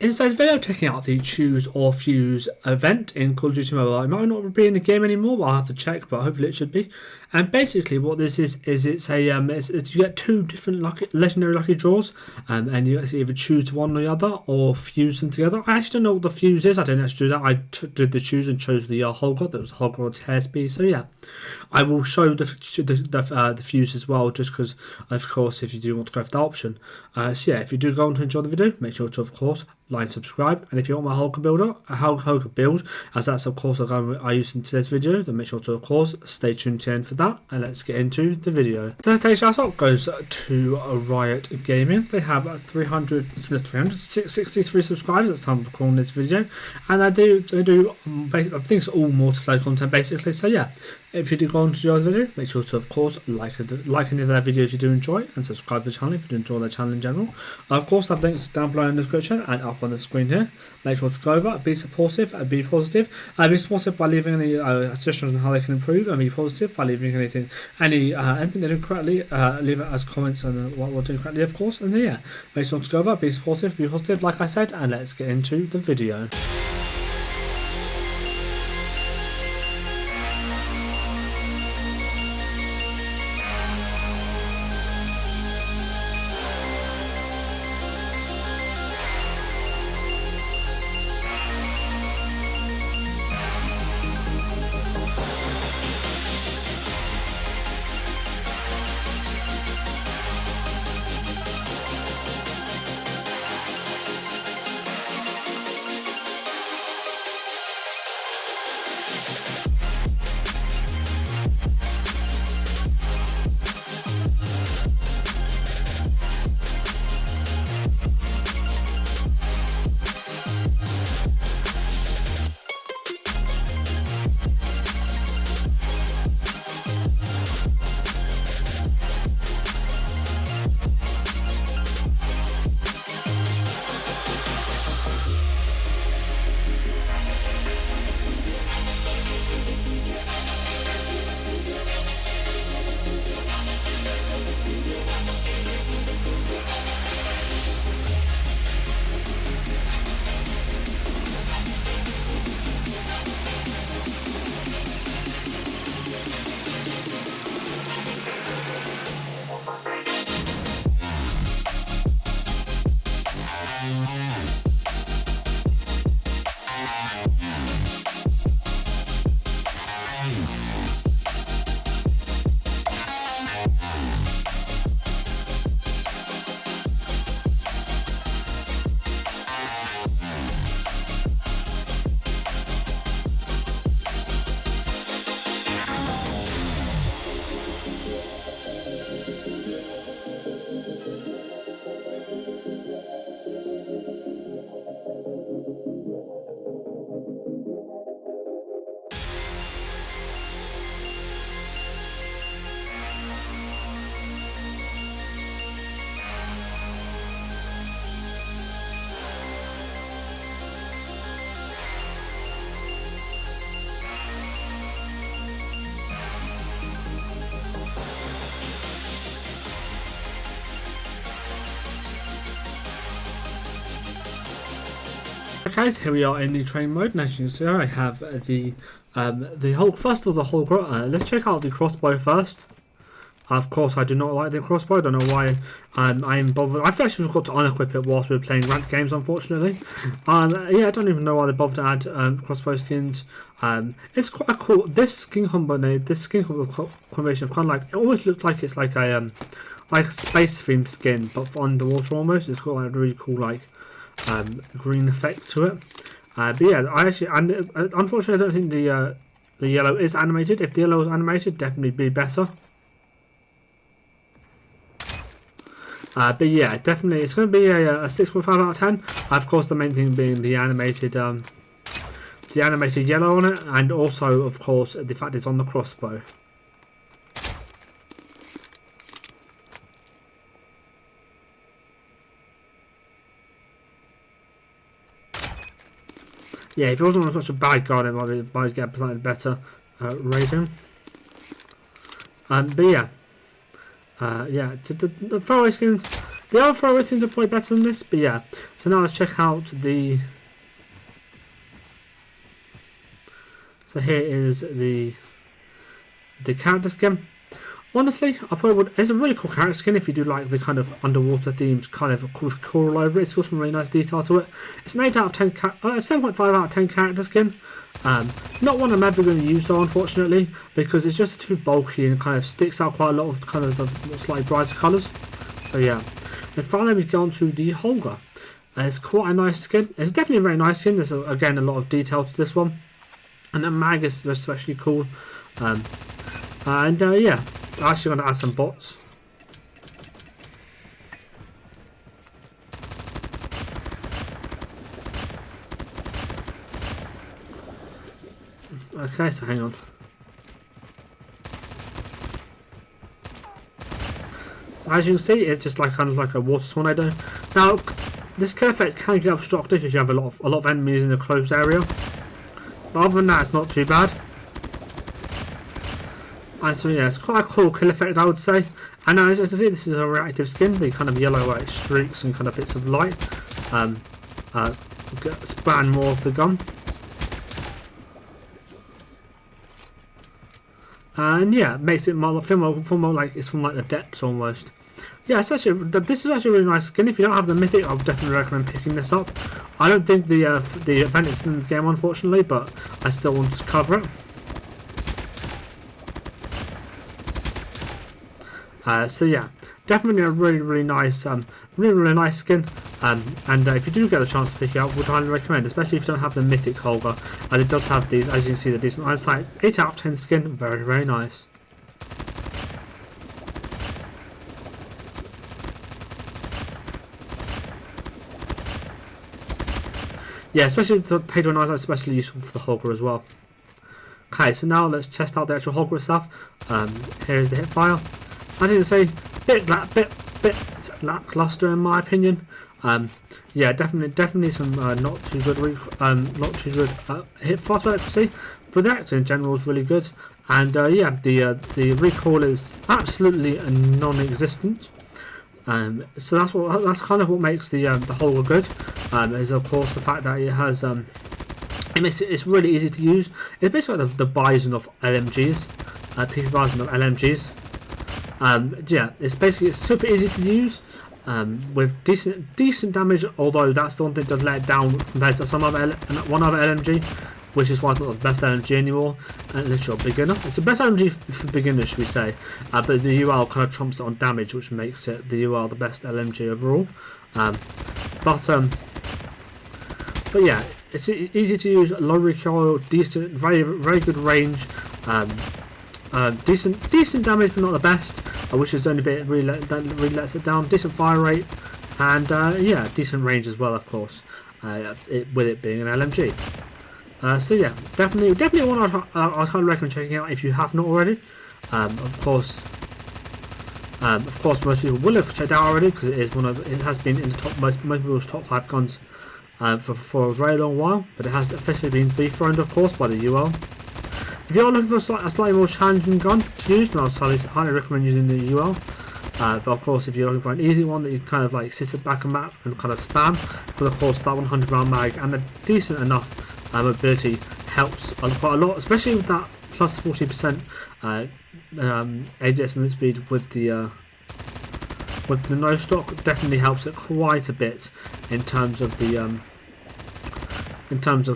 In today's video, checking out the Choose or Fuse event in Call of Duty Mobile. It might not be in the game anymore, but I'll have to check, but hopefully it should be. And basically what this is it's a you get two different legendary lucky draws, and you either choose one or the other or fuse them together. I actually don't know what the fuse is. I didn't actually do that. I did the choose and chose the HOLGER. That was HOLGER Hairspeed. So yeah, I will show the fuse as well, just because of course if you do want to go for that option. So yeah, if you do go on to enjoy the video, make sure to of course like and subscribe. And if you want my HOLGER build, as that's of course the gun I use in today's video, then make sure to of course stay tuned to the end for that. And let's get into the video. So today's shout out goes to Riot Gaming. They have 363 subscribers at the time of recording this video, and they do I think it's all multiplayer content basically. So yeah, if you do go on to enjoy the video, make sure to of course like any of their videos you do enjoy, and subscribe to the channel if you do enjoy their channel in general. Of course, I have links down below in the description and up on the screen here. Make sure to go over, be supportive, and be positive. Be supportive by leaving any suggestions on how they can improve, and be positive by leaving anything they do correctly. Leave it as comments on what we're doing correctly, of course. And yeah, make sure to go over, be supportive, be positive, like I said, and let's get into the video. Okay, so here we are in the train mode, and as you can see, I have the HOLGER. Let's check out the crossbow first. Of course, I do not like the crossbow. I don't know why I am bothered. I've actually forgot to unequip it whilst we were playing ranked games, unfortunately. Yeah, I don't even know why they bothered to add crossbow skins. It's quite cool. This skin combination of kind of like, it almost looks like it's like a space themed skin, but for underwater almost. It's got like a really cool like green effect to it. But yeah, unfortunately I don't think the yellow is animated. If the yellow was animated, definitely be better. But yeah, definitely it's going to be a 6.5 out of 10. Of course, the main thing being the animated yellow on it, and also of course the fact it's on the crossbow. Yeah, if it wasn't on such a bad guard, it might get slightly better rating. But yeah, yeah, the throwaway skins, The other throw ratings are probably better than this, but yeah. So now let's check out the. So here is the character skin. Honestly, I probably would. It's a really cool character skin if you do like the kind of underwater themed kind of with coral over it. It's got some really nice detail to it. It's an 8 out of 10, 7.5 out of 10 character skin. Not one I'm ever going to use though, unfortunately, because it's just too bulky and kind of sticks out quite a lot of kind of slightly brighter colours. So yeah. And finally we go on to the HOLGER. It's quite a nice skin. It's definitely a very nice skin. There's again a lot of detail to this one. And the mag is especially cool. Yeah, I'm actually going to add some bots. Okay, so hang on. So as you can see, it's just like kind of like a water tornado. Now, this kill effect can get obstructive if you have a lot of enemies in a closed area. But other than that, it's not too bad. And so yeah, it's quite a cool kill effect, I would say. And as you can see, this is a reactive skin. The kind of yellow like streaks and kind of bits of light span more of the gun. And yeah, it makes it feel more like it's from like the depths almost. Yeah, this is actually a really nice skin. If you don't have the mythic, I would definitely recommend picking this up. I don't think the event is in the game, unfortunately, but I still want to cover it. So yeah, definitely a really nice, really nice skin. And if you do get a chance to pick it up, would highly recommend, especially if you don't have the mythic HOLGER, as it does have these, as you can see, the decent eyesight. 8 out of 10 skin, very nice. Yeah, especially the page on eyesight, especially useful for the HOLGER as well. Okay, so now let's test out the actual HOLGER itself. Here is the hip file. As you can see, bit lackluster in my opinion. Yeah, definitely some not too good hip fast accuracy, but the accuracy in general is really good. And yeah, the recoil is absolutely non-existent. So that's kind of what makes the HOLGER good. Is of course the fact that it has it's really easy to use. It's basically the Bison of LMGs, PP Bison of LMGs. Yeah, it's super easy to use, with decent damage. Although that's the one thing that does let it down compared to one other LMG, which is why it's not the best LMG anymore. Unless you're a beginner, it's the best LMG for beginners, should we say? But the UL kind of trumps it on damage, which makes it the UL the best LMG overall. But yeah, it's easy to use, low recoil, decent, very good range. Decent damage, but not the best, which is the only bit that really lets it down. Decent fire rate, and yeah, decent range as well, of course, with it being an LMG. So yeah, definitely one I'd highly recommend checking out if you have not already. Of course, most people will have checked out already because it has been in the top most people's top 5 guns for a very long while, but it has officially been dethroned, of course, by the UL. If you're looking for a slightly more challenging gun to use, then I'd highly recommend using the UL. But of course, if you're looking for an easy one that you can kind of like sit at back and map and kind of spam, then of course that 100 round mag and a decent enough mobility helps quite a lot, especially with that plus 40% ADS movement speed with the no stock. Definitely helps it quite a bit in terms of the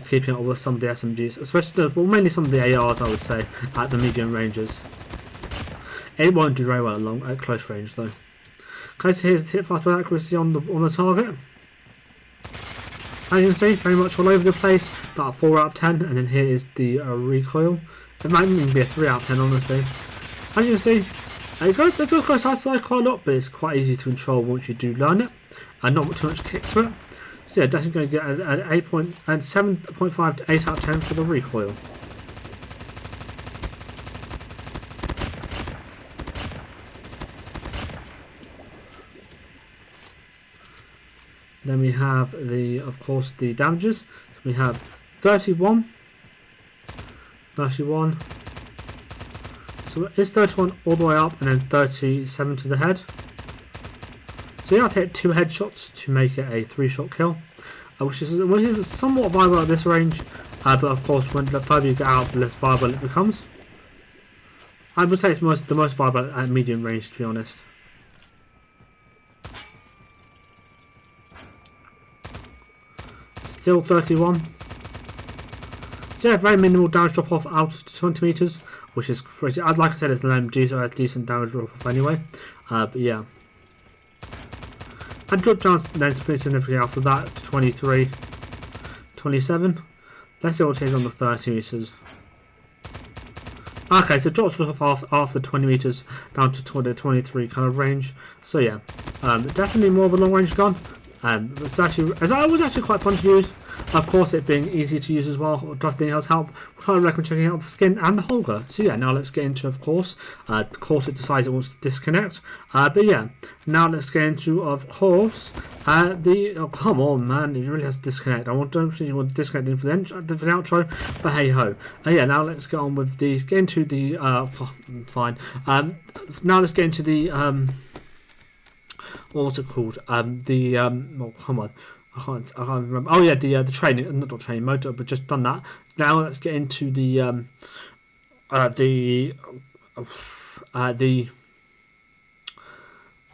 keeping up with some of the SMGs, especially mainly some of the ARs, I would say, at the medium ranges. It won't do very well at close range though. Okay, so here's the hip fast accuracy on the target. As you can see, very much all over the place, about a 4 out of 10, and then here is the recoil. It might even be a 3 out of 10, honestly. As you can see, it does go side to side quite a lot, but it's quite easy to control once you do learn it, and not too much kick to it. So yeah, definitely going to get an 7.5 to 8 out of 10 for the recoil. Then we have of course, the damages. So we have 31. So it's 31 all the way up, and then 37 to the head. So yeah, I take 2 headshots to make it a 3-shot kill, which is somewhat viable at this range, but of course when the further you get out, the less viable it becomes. I would say it's the most viable at medium range, to be honest. Still 31. So yeah, very minimal damage drop off out to 20 meters, which is crazy. Like I said, it's an MG, so it's decent damage drop off anyway. But yeah. I dropped down then pretty significantly after that to 23, 27. Let's see what it is on the 30 meters. Okay, so it drops off after 20 meters down to 23 kind of range. So yeah, definitely more of a long range gun. It was actually quite fun to use. Of course, it being easy to use as well, nothing else help. I recommend checking out the skin and the Holger. So yeah, now let's get into, of course it decides it wants to disconnect. But yeah, now let's get into, of course, oh come on man, it really has to disconnect. I don't think you want to disconnect for the outro, but hey ho. Yeah, now let's get on with the, fine. Now let's get into the, what's it called? Oh come on. I can't remember. Oh yeah, the training, not training mode, but just done that. Now let's get into the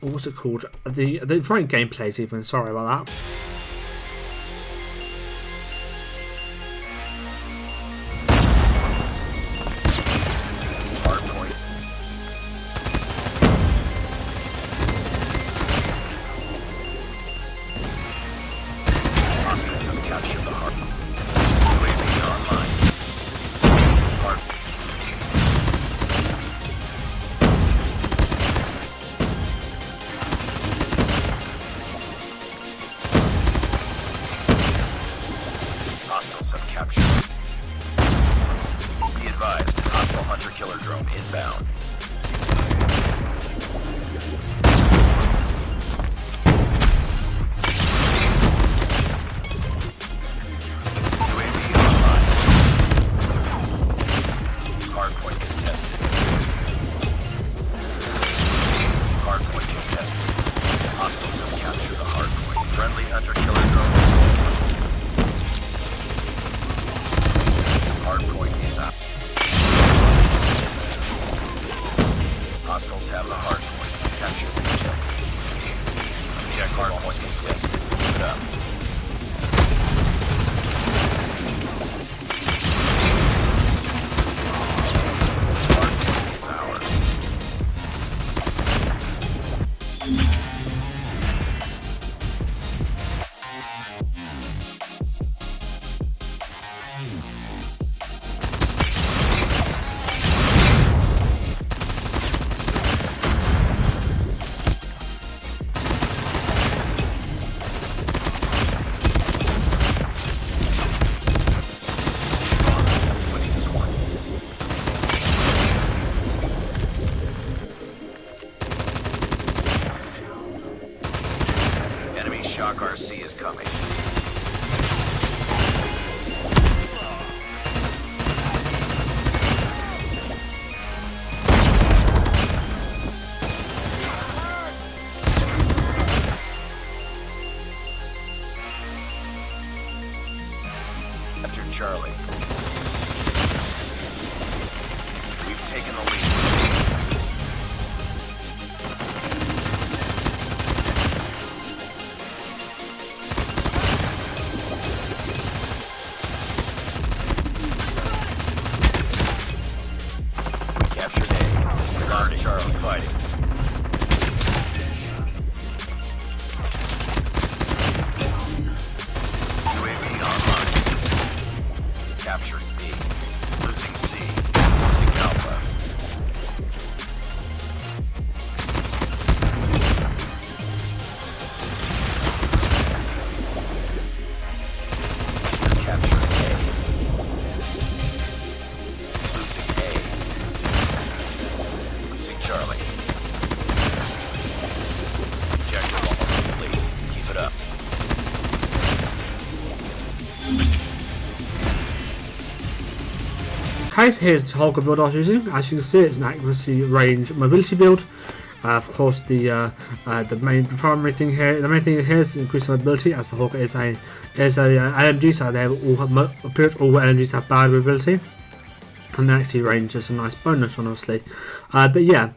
what's it called? The training gameplays even. Sorry about that. Charlie. We've taken the lead. We captured A. We lost Charlie fighting. Capturing B. Losing C. Losing Alpha. Capturing A. Losing A. Losing Charlie. Objective almost complete. Keep it up. Okay, so here's the HOLGER build I was using. As you can see, it's an accuracy, range, mobility build. Of course, the primary thing here, the main thing here is increased mobility, as the HOLGER is a LMG, so they all pretty much all LMGs have bad mobility. And actually range is a nice bonus, honestly. But yeah,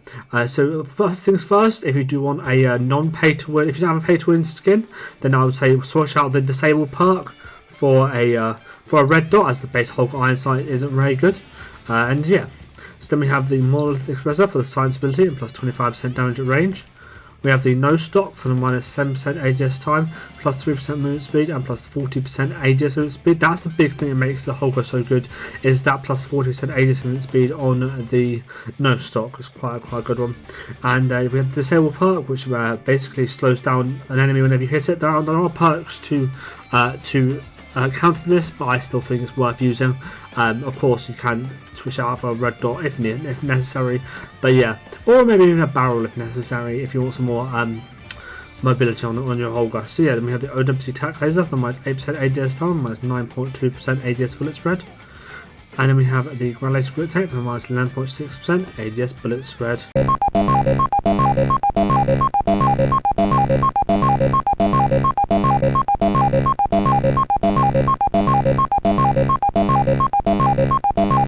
so first things first, if you do want a non-pay to win, if you don't have a pay to win skin, then I would say switch out the disable perk for a red dot, as the base HOLGER iron sight isn't very good. And yeah, so then we have the monolith expressor for the science ability and plus 25% damage at range. We have the no stock for the minus 7% ADS time, plus 3% movement speed, and plus 40% ADS movement speed. That's the big thing that makes the HOLGER so good, is that plus 40% ADS movement speed on the no stock. It's quite a good one. And we have the disable perk, which basically slows down an enemy whenever you hit it. There are perks to counter this, but I still think it's worth using. Of course, you can switch out for a red dot if necessary, but yeah, or maybe even a barrel if necessary, if you want some more mobility on your HOLGER. So yeah, then we have the OWT attack laser for minus 8% ADS time, minus 9.2% ADS bullet spread, and then we have the ground laser grip tank for minus 11.6% ADS bullet spread.